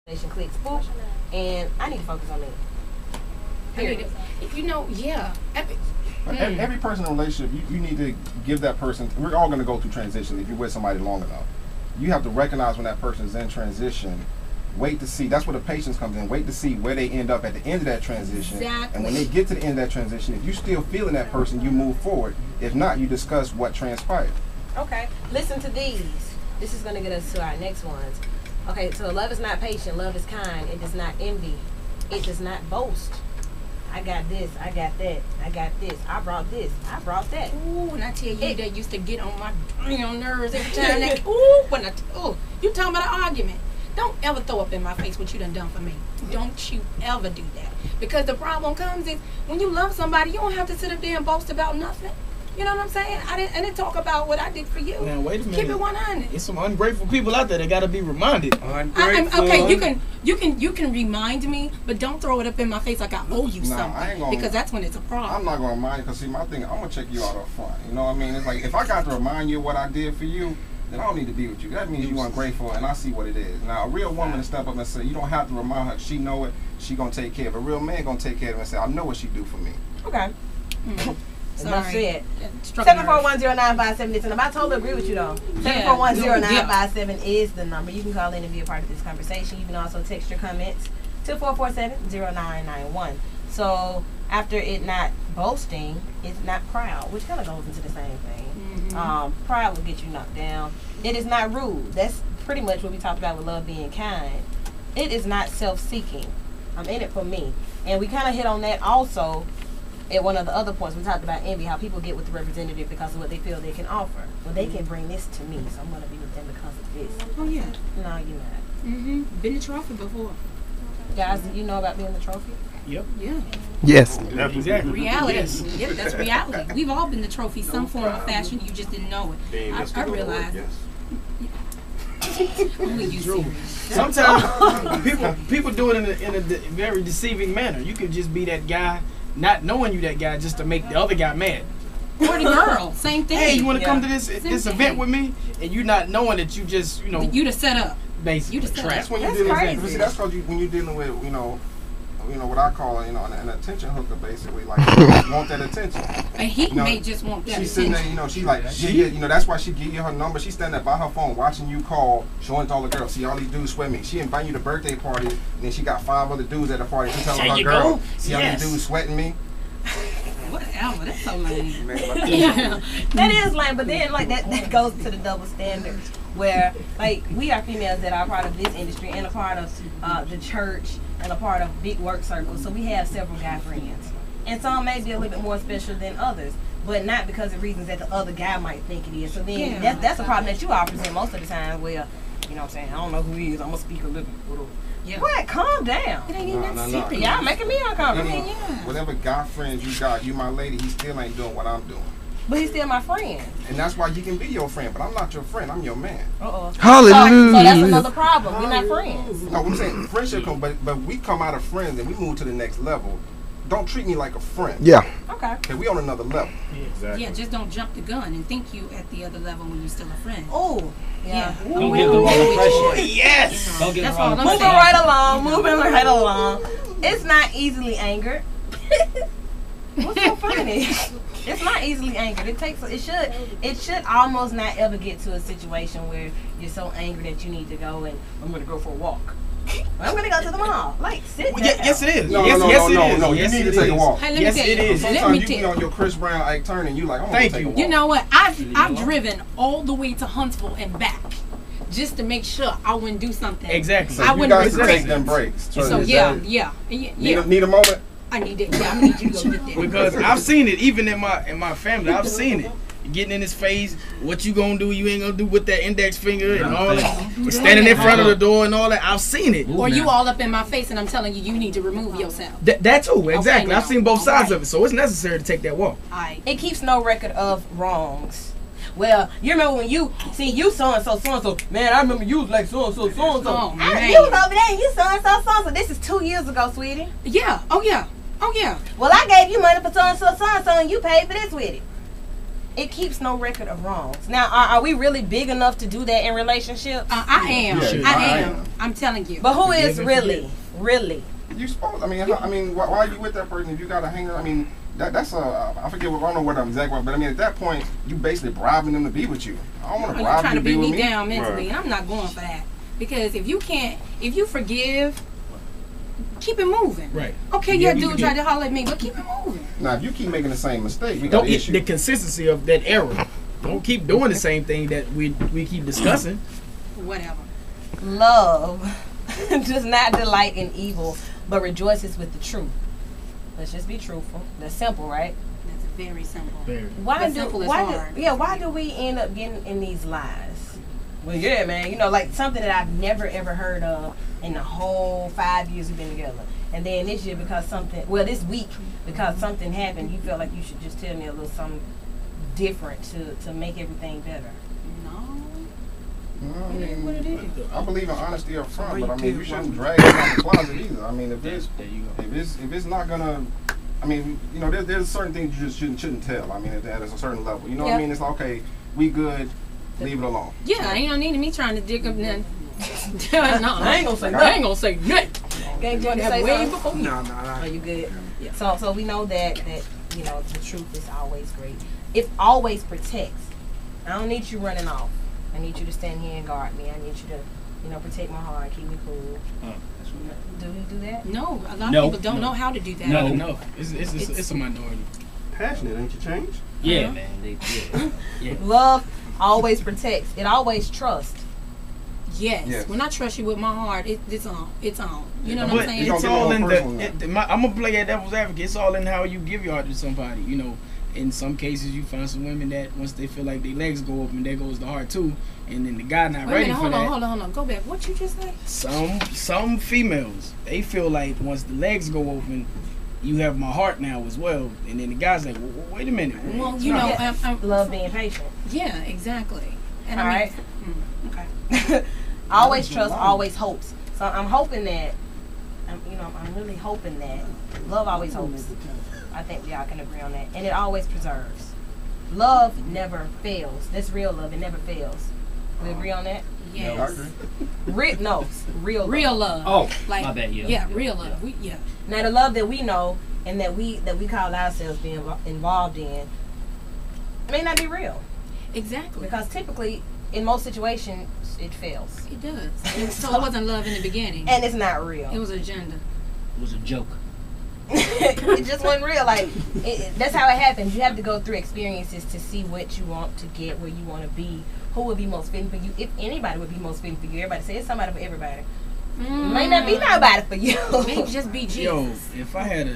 Clicks, boop, and I need to focus on me. Period. You know, yeah. Every person in a relationship, you need to give that person. We're all going to go through transition if you're with somebody long enough. You have to recognize when that person is in transition. Wait to see. That's where the patience comes in. Wait to see where they end up at the end of that transition. Exactly. And when they get to the end of that transition, if you're still feeling that person, you move forward. If not, you discuss what transpired. Okay. Listen to these. This is going to get us to our next ones. Okay, so love is not patient. Love is kind. It does not envy. It does not boast. I got this. I got that. I got this. I brought this. I brought that. Ooh, and I tell you, that used to get on my damn nerves every time. You talking about an argument. Don't ever throw up in my face what you done for me. Don't you ever do that. Because the problem comes is when you love somebody, you don't have to sit up there and boast about nothing. You know what I'm saying? I didn't talk about what I did for you. Now wait a minute. Keep it 100. There's some ungrateful people out there that gotta be reminded. Okay, you can remind me, but don't throw it up in my face like I owe you something. Because that's when it's a problem. I'm not gonna remind you because see, my thing, I'm gonna check you out up front. You know what I mean? It's like if I got to remind you what I did for you, then I don't need to be with you. That means you ungrateful, and I see what it is. Now, a real woman to step up and say, you don't have to remind her. She know it. She gonna take care of it. A real man gonna take care of it and say, I know what she do for me. Okay. Enough said. 7410957 is the number. I totally agree with you though. 7410957 is the number. You can call in and be a part of this conversation. You can also text your comments to 447-0991. So after it not boasting, it's not proud, which kind of goes into the same thing. Pride will get you knocked down. It is not rude. That's pretty much what we talked about with love being kind. It is not self-seeking. I'm in it for me. And we kind of hit on that also at one of the other points. We talked about envy, how people get with the representative because of what they feel they can offer. Well, they can bring this to me, so I'm going to be with them because of this. Oh, yeah. No, you're not. Been the trophy before. Guys, do you know about being the trophy? Yep. Yeah. Yes. Exactly. Reality. Yes. Yep, that's reality. We've all been the trophy, some form of fashion. You just didn't know it. I realized. Only you serious. Sometimes people do it in a very deceiving manner. You could just be that guy, not knowing you that guy, just to make the other guy mad. Or the girl, same thing. Hey, you want to come to this event with me, and you not knowing that you just you to set up. Basically, you to set that's up. when you're dealing with. That's because when you're dealing with what I call an attention hooker, basically, like want that attention. And he may just want that she's attention. Sitting there, she's like, that's why she give you her number. She's standing there by her phone, watching you call, showing to all the girls. See, all these dudes sweat me. She invite you to birthday party, and then she got 5 other dudes at the party. She telling her girl, see all these dudes sweating me. Whatever, that's so lame. That is lame, but then like that goes to the double standard where like we are females that are part of this industry and a part of the church and a part of big work circles, so we have several guy friends, and some may be a little bit more special than others, but not because of reasons that the other guy might think it is. So then that's a problem that you all present most of the time where, you know what I'm saying, I don't know who he is, I'm gonna speak a little. Yeah. What? Calm down. It ain't even that serious. Y'all making me uncomfortable. Whatever guy friends you got, you my lady, he still ain't doing what I'm doing. But he's still my friend. And that's why you can be your friend, but I'm not your friend, I'm your man. Hallelujah. So that's another problem. We're not friends. No, I'm saying friendship come, but we come out of friends and we move to the next level. Don't treat me like a friend. Yeah. Okay. We on another level. Yeah, exactly. Yeah, just don't jump the gun and think you at the other level when you're still a friend. Oh. Yeah. Don't get the wrong impression. Yes. Don't get That's the wrong all I'm impression. Moving right along. It's not easily angered. What's so funny? It's not easily angered. It should almost not ever get to a situation where you're so angry that you need to go and I'm gonna go for a walk. I'm gonna go to the mall. Like, sit down. Yes, it is. No. You need to take a walk. Hey, let me tell you. it is. Sometimes you be on your Chris Brown, Ike Turner, and you like, I'm gonna take a walk. You know what? I've driven all the way to Huntsville and back just to make sure I wouldn't do something. Exactly. So I you wouldn't guys regret take it. them breaks. So yeah. Need a moment? I need it. Yeah, I need you to go get that. Because I've seen it, even in my family. I've seen it. Getting in his face, what you gonna do? You ain't gonna do with that index finger and all that. Standing in front of the door and all that. I've seen it. Or you all up in my face and I'm telling you, you need to remove yourself. That too, exactly. Okay, I've seen both sides right. of it, so it's necessary to take that walk. It keeps no record of wrongs. Well, you remember when you so and so, man, I remember you was like so and so. Oh, man. You was over there and you so and so. This is 2 years ago, sweetie. Yeah. Oh yeah. Well, I gave you money for so and so, and you paid for this with it. it keeps no record of wrongs. Now, are we really big enough to do that in relationships? I am. Yeah, I am. I'm telling you. But who is really? You supposed? I mean, why are you with that person if you got a hanger? I mean, that's I forget what I don't know what I'm exactly, but I mean, at that point, you basically bribing them to be with you. I don't want to bribe you trying to be beat with me me. down mentally, and I'm not going for that. Because if you forgive, keep it moving. Right. Okay, yeah, dude tried to holler at me, but keep it moving. Now, if you keep making the same mistake, we got Don't an get issue. the consistency of that error. Don't keep doing the same thing that we keep discussing. Whatever. Love does not delight in evil, but rejoices with the truth. Let's just be truthful. That's simple, right? That's very simple. Very. Why do we end up getting in these lies? Well, yeah, man. You know, like something that I've never ever heard of in the whole 5 years we've been together. And then this year, this week, because something happened, you feel like you should just tell me a little something different to make everything better. It is what it is. I believe in honesty up front, but I mean, you shouldn't drag it down the closet either. I mean, if it's not gonna, I mean, you know, there's certain things you just shouldn't tell. I mean, at a certain level, you know what I mean? It's like, okay, we good, leave it alone. Yeah, ain't no need of me trying to dig up nothing. No, I ain't gonna say nothing. I ain't gonna say nothing. Gang, you want to say something? No. Are you good? Yeah. So we know that you know the truth is always great. It always protects. I don't need you running off. I need you to stand here and guard me. I need you to, you know, protect my heart, keep me cool. Do we do that? No, a lot of people don't know how to do that. No. It's a minority. Passionate, ain't you changed? Yeah, man. Yeah. Love always protects. It always trusts. Yes. When I trust you with my heart, it's on. You know what But I'm saying? it's all in I'm gonna play at devil's advocate. It's all in how you give your heart to somebody. You know, in some cases you find some women that once they feel like their legs go open, there goes the heart too, and then the guy not ready for that. Hold on. Go back. What you just say? Some females, they feel like once the legs go open, you have my heart now as well, and then the guy's like, wait a minute. Well, you know, I'm love being patient. Yeah, exactly. And all right. Okay. Always trust, always hopes. So I'm hoping that, I'm really hoping that love always hopes. I think we all can agree on that. And it always preserves. Love never fails. That's real love. It never fails. We agree on that? Yes. No, I agree. Real love. Real love. Oh, like, my bad. Yeah, real love. Yeah. Now the love that we know and that we call ourselves being involved in may not be real. Exactly. Because typically, in most situations, it fails. It does. So it wasn't love in the beginning. And it's not real. It was agenda. It was a joke. It just wasn't real. Like, that's how it happens. You have to go through experiences to see what you want to get, where you want to be, who would be most fitting for you. If anybody would be most fitting for you, everybody says somebody for everybody. Might not be nobody for you. Maybe just be Jesus. Yo, if I had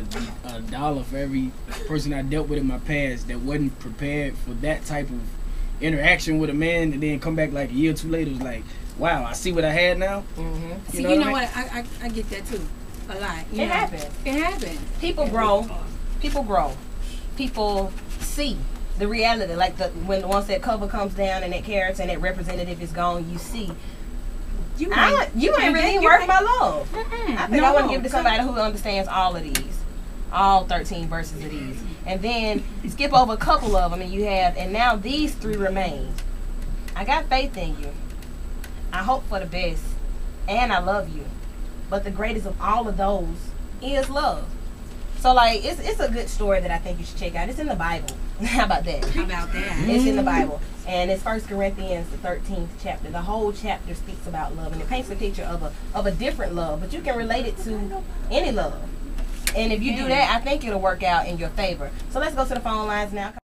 a dollar for every person I dealt with in my past that wasn't prepared for that type of interaction with a man, and then come back like a year or two later, it was like, wow, I see what I had now. See, you know what? I get that too. A lot. It happens. It happens. People grow. People see the reality. Like once that cover comes down and that character and that representative is gone, you see. You ain't really worth my love. I think I want to give it to somebody who understands all of these, all 13 verses of these, and then skip over a couple of them, and you have, and now these 3 remain. I got faith in you. I hope for the best, and I love you. But the greatest of all of those is love. So like, it's a good story that I think you should check out. It's in the Bible. How about that? It's in the Bible. And it's 1 Corinthians, the 13th chapter. The whole chapter speaks about love, and it paints a picture of a different love, but you can relate it to any love. And if you do that, I think it'll work out in your favor. So let's go to the phone lines now.